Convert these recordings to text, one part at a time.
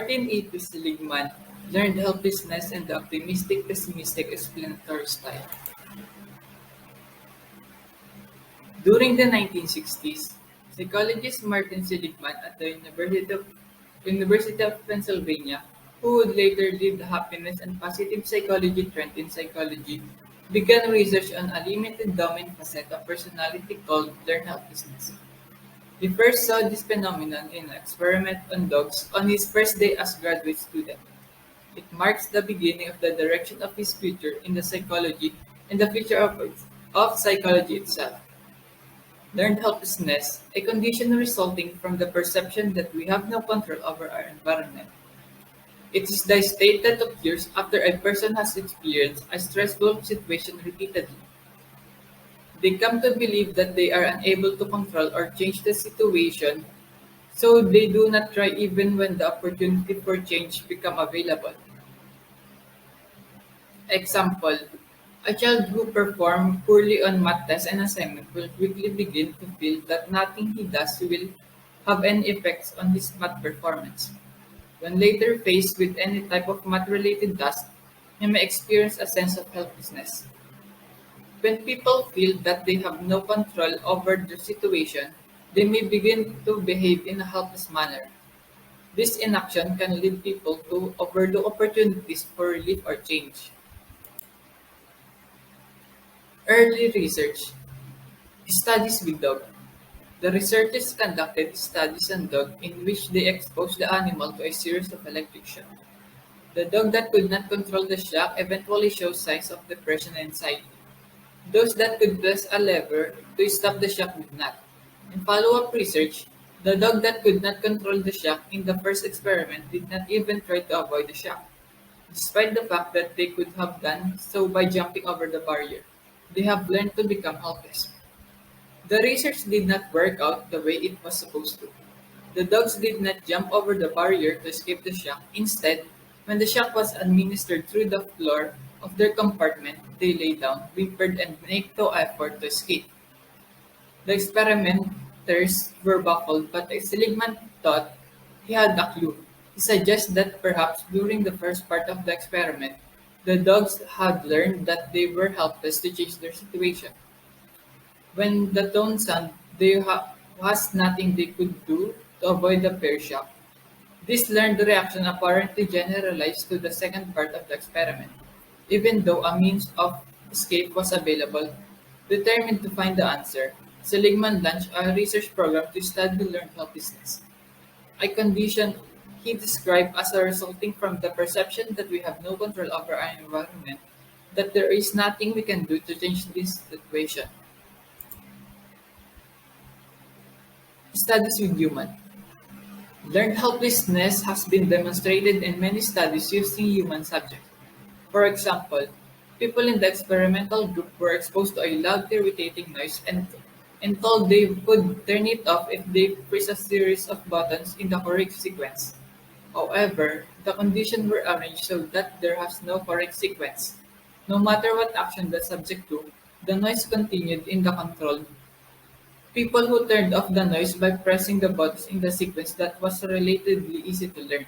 Martin A. Seligman learned helplessness and the optimistic pessimistic explanatory style. During the 1960s, psychologist Martin Seligman at the University of Pennsylvania, who would later lead the happiness and positive psychology trend in psychology, began research on a limited domain facet of personality called learned helplessness. He first saw this phenomenon in an experiment on dogs on his first day as graduate student. It marks the beginning of the direction of his future in the psychology and the future of psychology itself. Learned helplessness, a condition resulting from the perception that we have no control over our environment. It is the state that occurs after a person has experienced a stressful situation repeatedly. They come to believe that they are unable to control or change the situation, so they do not try even when the opportunity for change become available. Example, a child who performs poorly on math tests and assignments will quickly begin to feel that nothing he does will have any effects on his math performance. When later faced with any type of math-related task, he may experience a sense of helplessness. When people feel that they have no control over their situation, they may begin to behave in a helpless manner. This inaction can lead people to overlook opportunities for relief or change. Early research studies with dogs. The researchers conducted studies on dogs in which they exposed the animal to a series of electric shocks. The dog that could not control the shock eventually showed signs of depression and anxiety. Those that could press a lever to stop the shock did not. In follow-up research, the dog that could not control the shock in the first experiment did not even try to avoid the shock, despite the fact that they could have done so by jumping over the barrier. They have learned to become helpless. The research did not work out the way it was supposed to. The dogs did not jump over the barrier to escape the shock. Instead, when the shock was administered through the floor of their compartment, they lay down, whimpered, and made no effort to escape. The experimenters were baffled, but Seligman thought he had a clue. He suggests that perhaps during the first part of the experiment, the dogs had learned that they were helpless to change their situation. When the tone sounded, was nothing they could do to avoid the pear shock. This learned reaction apparently generalized to the second part of the experiment. Even though a means of escape was available, determined to find the answer, Seligman launched a research program to study learned helplessness, a condition he described as a resulting from the perception that we have no control over our environment, that there is nothing we can do to change this situation. Studies with humans. Learned helplessness has been demonstrated in many studies using human subjects. For example, people in the experimental group were exposed to a loud, irritating noise and told they would turn it off if they press a series of buttons in the correct sequence. However, the conditions were arranged so that there was no correct sequence. No matter what action the subject took, the noise continued in the control. People who turned off the noise by pressing the buttons in the sequence that was relatively easy to learn.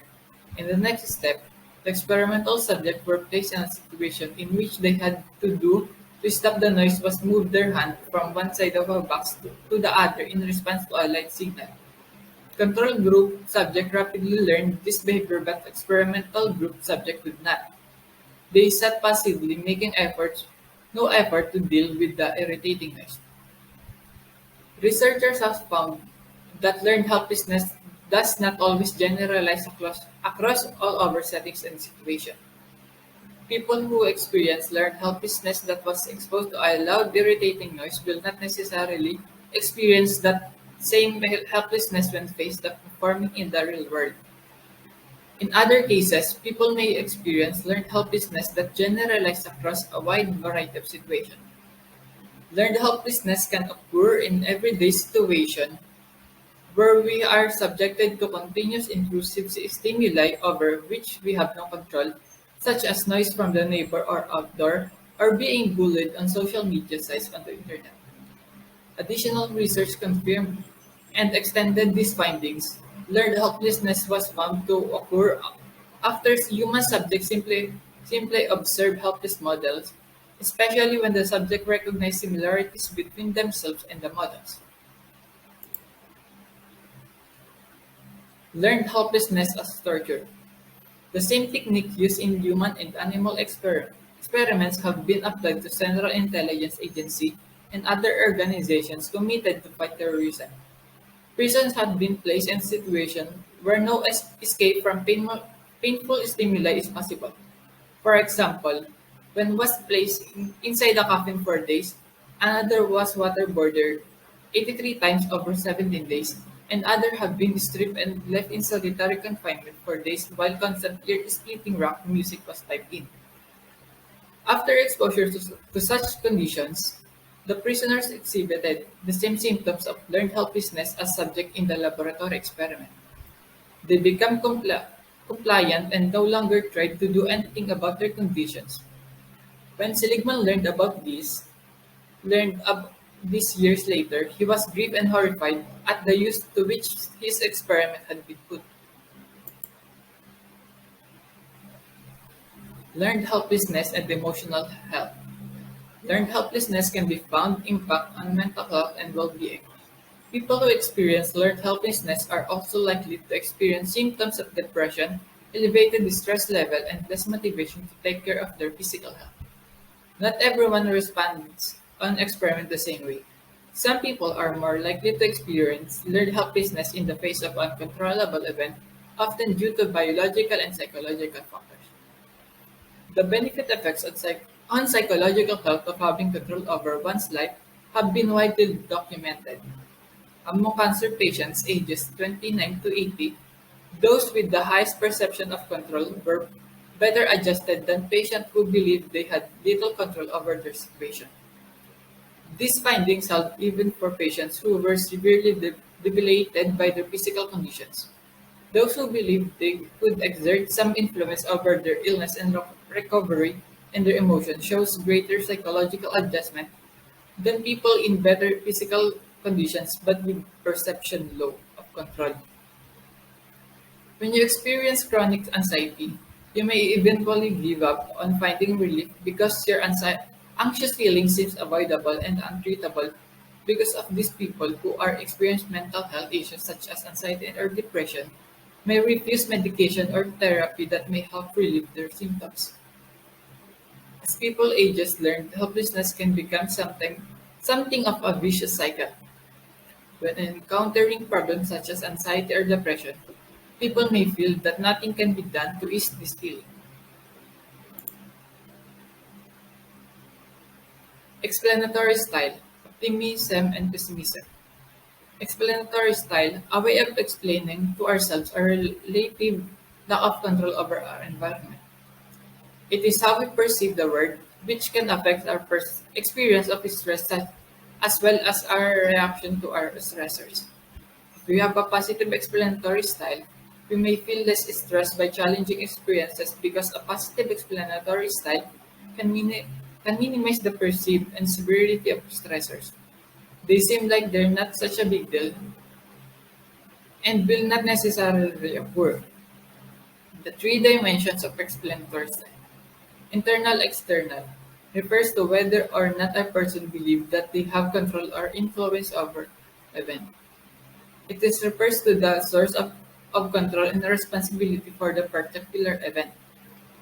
In the next step, the experimental subjects were placed in a situation in which they had to do to stop the noise was move their hand from one side of a box to the other in response to a light signal. Control group subject rapidly learned this behavior but experimental group subject could not. They sat passively making no effort to deal with the irritating noise. Researchers have found that learned helplessness does not always generalize across all other settings and situations. People who experience learned helplessness that was exposed to a loud, irritating noise will not necessarily experience that same helplessness when faced with performing in the real world. In other cases, people may experience learned helplessness that generalizes across a wide variety of situations. Learned helplessness can occur in everyday situations where we are subjected to continuous intrusive stimuli over which we have no control, such as noise from the neighbor or outdoor, or being bullied on social media sites on the internet. Additional research confirmed and extended these findings. Learned helplessness was found to occur after human subjects simply observe helpless models, especially when the subject recognized similarities between themselves and the models. Learned helplessness as torture. The same technique used in human and animal experiments have been applied to Central Intelligence Agency and other organizations committed to fight terrorism. Persons had been placed in situations where no escape from painful stimuli is possible. For example, one was placed inside a coffin for days, another was waterboarded 83 times over 17 days, and others have been stripped and left in solitary confinement for days while constant ear-splitting rock music was typed in. After exposure to such conditions, the prisoners exhibited the same symptoms of learned helplessness as subject in the laboratory experiment. They become compliant and no longer tried to do anything about their conditions. When Seligman learned of this years later, he was grieved and horrified at the use to which his experiment had been put. Learned helplessness and emotional health. Learned helplessness can be found impact on mental health and well-being. People who experience learned helplessness are also likely to experience symptoms of depression, elevated stress level, and less motivation to take care of their physical health. Not everyone responds on experiment the same way. Some people are more likely to experience learned helplessness in the face of uncontrollable events, often due to biological and psychological factors. The benefit effects on psychological health of having control over one's life have been widely documented. Among cancer patients ages 29 to 80, those with the highest perception of control were better adjusted than patients who believed they had little control over their situation. These findings held even for patients who were severely debilitated by their physical conditions. Those who believed they could exert some influence over their illness and recovery and their emotions shows greater psychological adjustment than people in better physical conditions but with perception low of control. When you experience chronic anxiety, you may eventually give up on finding relief because your anxious feeling seems avoidable and untreatable because of these people who are experiencing mental health issues such as anxiety or depression may refuse medication or therapy that may help relieve their symptoms. As people ages learn, helplessness can become something of a vicious cycle. When encountering problems such as anxiety or depression, people may feel that nothing can be done to ease this feeling. Explanatory style, optimism and pessimism. Explanatory style, a way of explaining to ourselves our relative lack of control over our environment. It is how we perceive the world, which can affect our experience of stress as well as our reaction to our stressors. If we have a positive explanatory style, we may feel less stressed by challenging experiences because a positive explanatory style can, can minimize the perceived and severity of stressors. They seem like they're not such a big deal and will not necessarily occur. The three dimensions of explanatory style. Internal external refers to whether or not a person believes that they have control or influence over event. It is refers to the source of control and responsibility for the particular event.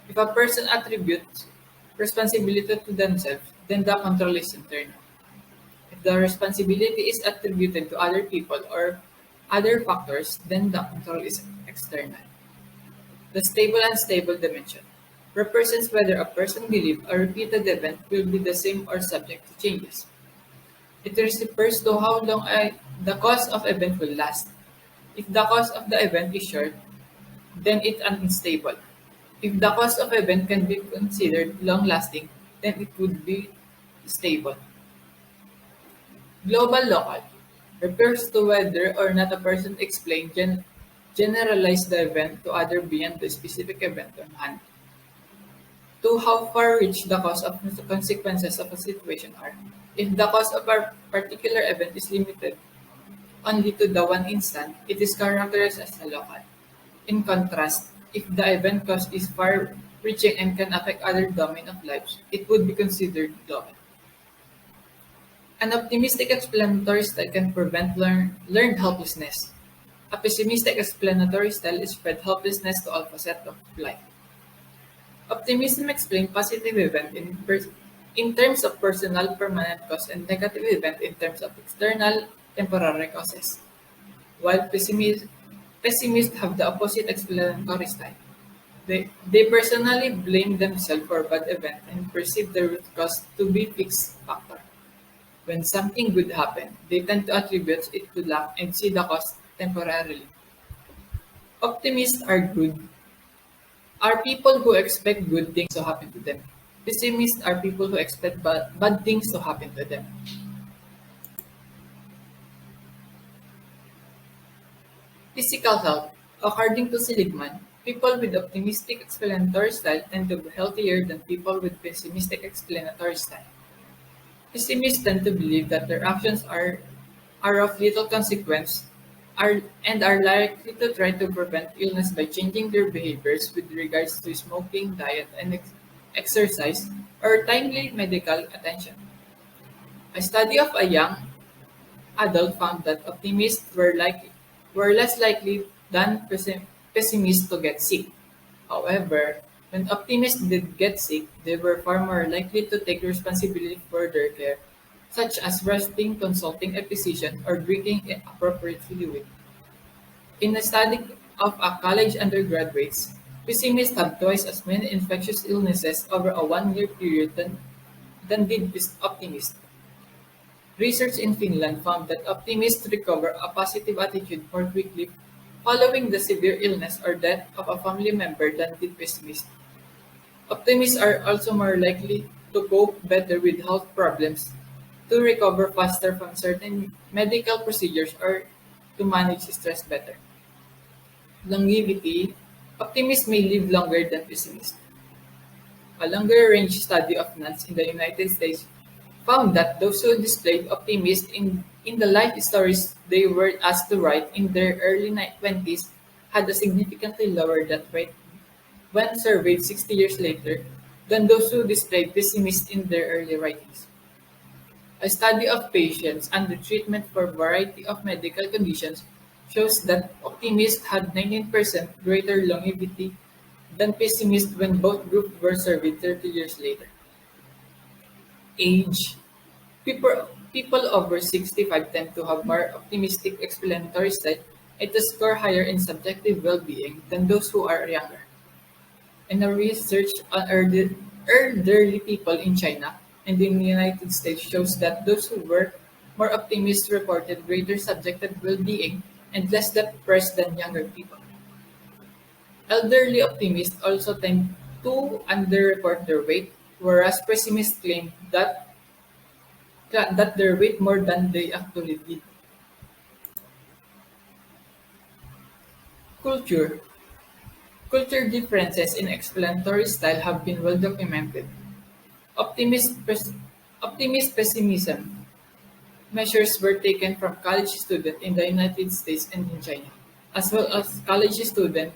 If a person attributes responsibility to themselves, then the control is internal. If the responsibility is attributed to other people or other factors, then the control is external. The stable and unstable dimension represents whether a person believes a repeated event will be the same or subject to changes. It refers to how long the cause of event will last. If the cause of the event is short, then it's unstable. If the cause of event can be considered long-lasting, then it would be stable. Global local refers to whether or not a person explains generalize the event to other beyond the specific event on hand. To how far reach the cause of the consequences of a situation are. If the cause of a particular event is limited, only to the one instant, it is characterized as a local. In contrast, if the event cause is far-reaching and can affect other domains of life, it would be considered global. An optimistic explanatory style can prevent learned helplessness. A pessimistic explanatory style spread helplessness to all facets of life. Optimism explains positive event in terms of personal permanent cause and negative event in terms of external temporary causes, while pessimists have the opposite explanatory style. They personally blame themselves for bad event and perceive the root cause to be fixed factor. When something good happens, they tend to attribute it to luck and see the cause temporarily. Optimists are people who expect good things to happen to them. Pessimists are people who expect bad things to happen to them. Physical health. According to Seligman, people with optimistic explanatory style tend to be healthier than people with pessimistic explanatory style. Pessimists tend to believe that their actions are of little consequence and are likely to try to prevent illness by changing their behaviors with regards to smoking, diet, and exercise, or timely medical attention. A study of a young adult found that optimists were less likely than pessimists to get sick. However, when optimists did get sick, they were far more likely to take responsibility for their care, such as resting, consulting a physician, or drinking appropriate fluid. In a study of a college undergraduates, pessimists have twice as many infectious illnesses over a 1 year period than did optimists. Research in Finland found that optimists recover a positive attitude more quickly following the severe illness or death of a family member than did pessimists. Optimists are also more likely to cope better with health problems, to recover faster from certain medical procedures, or to manage stress better. Longevity. Optimists may live longer than pessimists. A longer-range study of nuns in the United States found that those who displayed optimism in the life stories they were asked to write in their early 20s had a significantly lower death rate when surveyed 60 years later than those who displayed pessimism in their early writings. A study of patients under treatment for a variety of medical conditions shows that optimists had 19% greater longevity than pessimists when both groups were surveyed 30 years later. Age. People over 65 tend to have more optimistic explanatory style and to score higher in subjective well-being than those who are younger. And a research on elderly people in China and in the United States shows that those who were more optimistic reported greater subjective well-being and less depressed than younger people. Elderly optimists also tend to underreport their weight, whereas pessimists claim that they weight more than they actually did. Culture. Culture differences in explanatory style have been well documented. Optimist, pes- Optimist pessimism measures were taken from college students in the United States and in China, as well as college students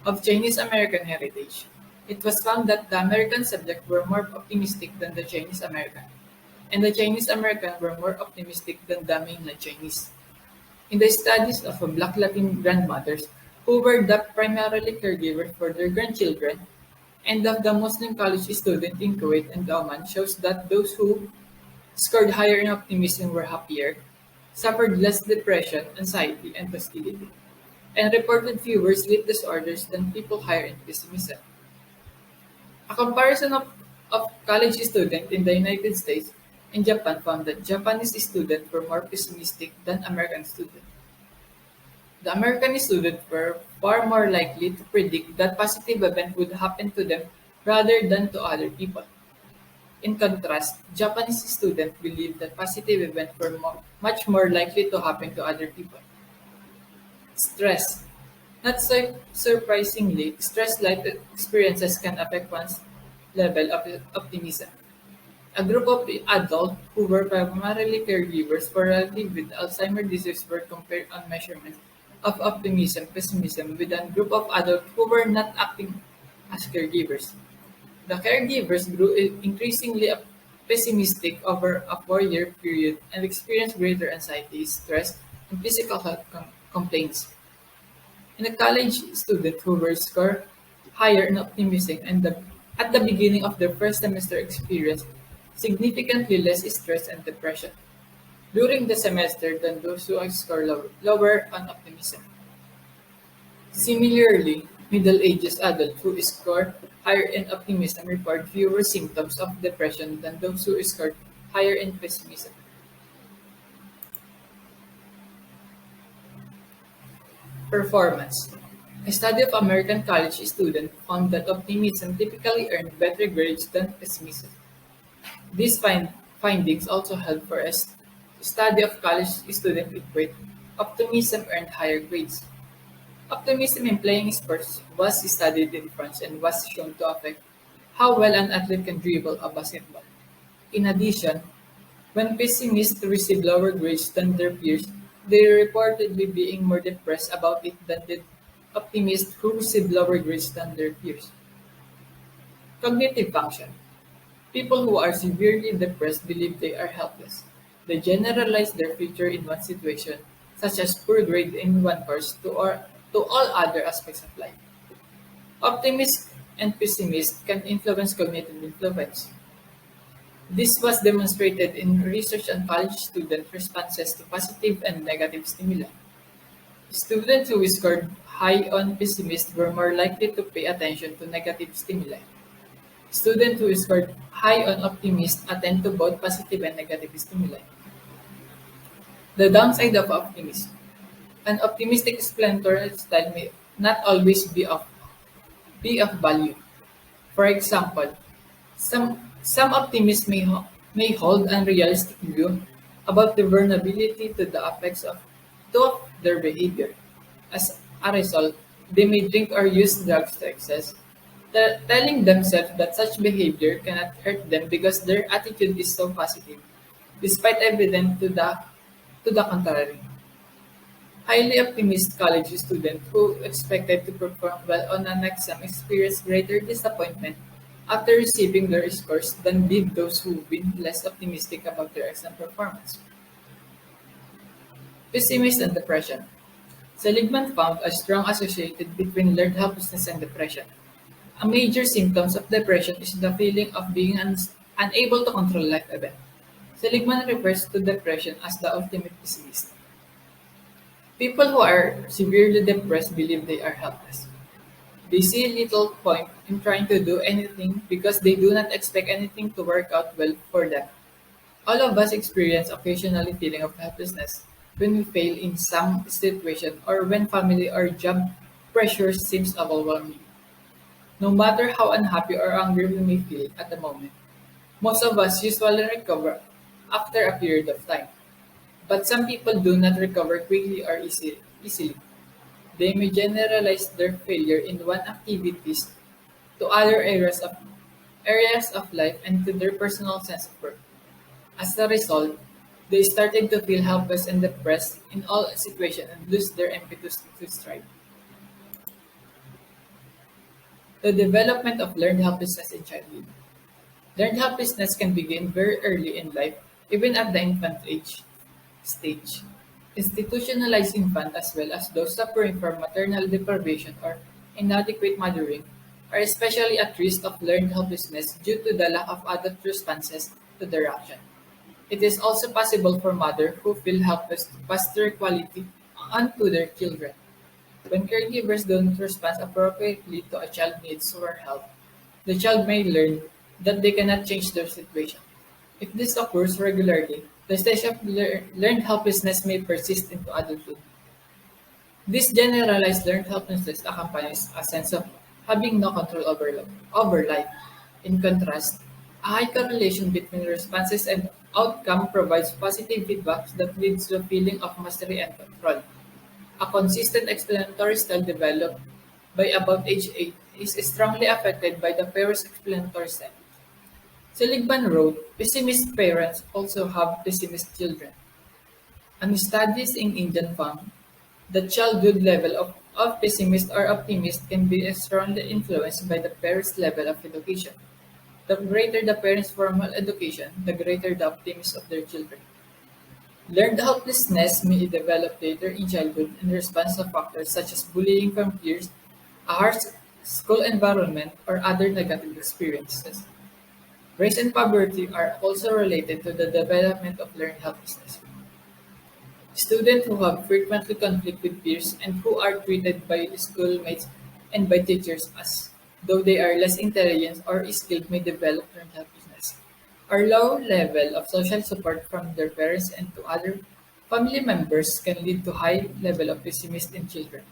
of Chinese American heritage. It was found that the American subjects were more optimistic than the Chinese American, and the Chinese American were more optimistic than the mainland Chinese. In the studies of Black Latin grandmothers who were the primarily caregivers for their grandchildren, and of the Muslim college students in Kuwait and Oman shows that those who scored higher in optimism were happier, suffered less depression, anxiety, and hostility, and reported fewer sleep disorders than people higher in pessimism. A comparison of college students in the United States and Japan found that Japanese students were more pessimistic than American students. The American students were far more likely to predict that positive event would happen to them rather than to other people. In contrast, Japanese students believed that positive events were much more likely to happen to other people. Stress. Not surprisingly, stress-like experiences can affect one's level of optimism. A group of adults who were primarily caregivers for relatives with Alzheimer's disease were compared on measurements of optimism, pessimism with a group of adults who were not acting as caregivers. The caregivers grew increasingly pessimistic over a 4-year period and experienced greater anxiety, stress, and physical health complaints. And a college student who were score higher in optimism and at the beginning of their first semester experienced significantly less stress and depression during the semester than those who score lower on optimism. Similarly, middle-aged adults who score higher in optimism report fewer symptoms of depression than those who scored higher in pessimism. Performance. A study of American college students found that optimism typically earned better grades than pessimism. These findings also held for a study of college students with great optimism earned higher grades. Optimism in playing sports was studied in France and was shown to affect how well an athlete can dribble a basketball. In addition, when pessimists received lower grades than their peers, they reportedly being more depressed about it than did optimists who received lower grades than their peers. Cognitive function. People who are severely depressed believe they are helpless. They generalize their future in one situation, such as poor grade in one course, to all other aspects of life. Optimists and pessimists can influence cognitive influence. This was demonstrated in research on college student responses to positive and negative stimuli. Students who scored high on pessimists were more likely to pay attention to negative stimuli. Students who scored high on optimists attend to both positive and negative stimuli. The downside of optimism. An optimistic explanatory style may not always be of value. For example, some optimists may hold unrealistic view about the vulnerability to the effects of their behavior. As a result, they may drink or use drugs to excess, telling themselves that such behavior cannot hurt them because their attitude is so positive, despite evidence to the contrary. Highly optimistic college students who expected to perform well on an exam experienced greater disappointment after receiving their scores than did those who been less optimistic about their exam performance. Pessimism and depression. Seligman found a strong association between learned helplessness and depression. A major symptom of depression is the feeling of being unable to control life events. Seligman refers to depression as the ultimate pessimist. People who are severely depressed believe they are helpless. They see little point in trying to do anything because they do not expect anything to work out well for them. All of us experience occasionally feeling of helplessness when we fail in some situation or when family or job pressure seems overwhelming. No matter how unhappy or angry we may feel at the moment, most of us usually recover after a period of time. But some people do not recover quickly or easily. They may generalize their failure in one activities to other areas of life and to their personal sense of worth. As a result, they started to feel helpless and depressed in all situations and lose their impetus to strive. The development of learned helplessness in childhood. Learned helplessness can begin very early in life, even at the infant age stage. Institutionalized infants as well as those suffering from maternal deprivation or inadequate mothering are especially at risk of learned helplessness due to the lack of adult responses to their action. It is also possible for mothers who feel helpless to pass their quality on to their children. When caregivers don't respond appropriately to a child's needs or help, the child may learn that they cannot change their situation. If this occurs regularly, the stage of learned helplessness may persist into adulthood. This generalized learned helplessness accompanies a sense of having no control over life. In contrast, a high correlation between responses and outcome provides positive feedback that leads to a feeling of mastery and control. A consistent explanatory style developed by about age 8 is strongly affected by the first explanatory style. Seligman wrote, pessimist parents also have pessimist children. And studies in Indian found the childhood level of pessimist or optimist can be strongly influenced by the parents' level of education. The greater the parents' formal education, the greater the optimism of their children. Learned helplessness may develop later in childhood in response to factors such as bullying from peers, a harsh school environment, or other negative experiences. Race and poverty are also related to the development of learned helplessness. Students who have frequently conflict with peers and who are treated by schoolmates and by teachers as though they are less intelligent or skilled may develop learned helplessness. Our low level of social support from their parents and to other family members can lead to high level of pessimism in children.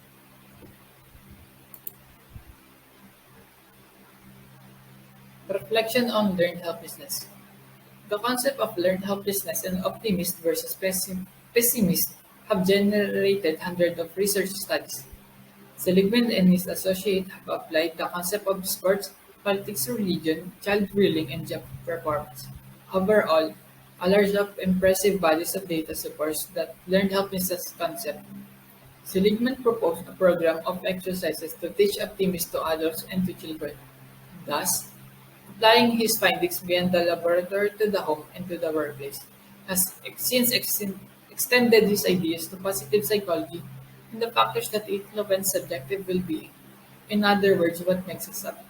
Reflection on learned helplessness. The concept of learned helplessness and optimist versus pessimist have generated hundreds of research studies. Seligman and his associates have applied the concept of sports, politics, religion, child rearing, and job performance. Overall, a large of impressive bodies of data supports that learned helplessness concept. Seligman proposed a program of exercises to teach optimism to adults and to children, thus applying his findings beyond the laboratory to the home and to the workplace, has extended his ideas to positive psychology and the factors that influence subjective well-being. In other words, what makes us up.